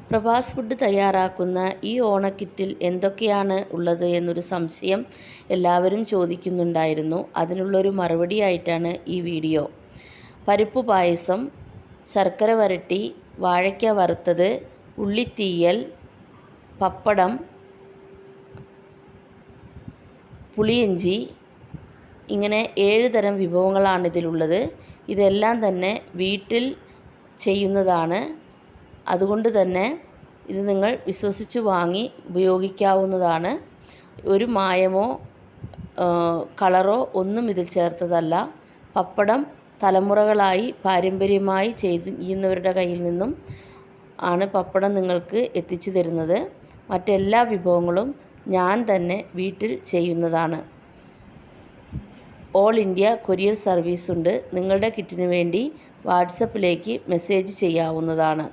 Prabhas food തയ്യാറാക്കുന്ന ഈ ഓണക്കിറ്റിൽ എന്തൊക്കെയാണ് ഉള്ളത് എന്നൊരു സംശയം എല്ലാവരും ചോദിക്കുന്നുണ്ടായിരുന്നു. അതിനുള്ളൊരു മറുപടിയായിട്ടാണ് ഈ വീഡിയോ. പരിപ്പ് പായസം, ശർക്കര വരട്ടി, വാഴയ്ക്ക വറുത്തത്, ഉള്ളിത്തീയൽ, പപ്പടം, പുളിയിഞ്ചി, ഇങ്ങനെ 7 തരം വിഭവങ്ങളാണ് ഇതിലുള്ളത്. ഇതെല്ലാം തന്നെ വീട്ടിൽ ചെയ്യുന്നതാണ്. അതുകൊണ്ട് തന്നെ ഇത് നിങ്ങൾ വിശ്വസിച്ച് വാങ്ങി ഉപയോഗിക്കാവുന്നതാണ്. ഒരു മായമോ കളറോ ഒന്നും ഇതിൽ ചേർത്തതല്ല. പപ്പടം തലമുറകളായി പാരമ്പര്യമായി ചെയ്യുന്നവരുടെ കയ്യിൽ നിന്നും ആണ് പപ്പടം നിങ്ങൾക്ക് എത്തിച്ചു തരുന്നത്. മറ്റെല്ലാ വിഭവങ്ങളും ഞാൻ തന്നെ വീട്ടിൽ ചെയ്യുന്നതാണ്. ഓൾ ഇന്ത്യ കൊറിയർ സർവീസ് ഉണ്ട്. നിങ്ങളുടെ കിറ്റിന് വേണ്ടി വാട്സപ്പിലേക്ക് മെസ്സേജ് ചെയ്യാവുന്നതാണ്.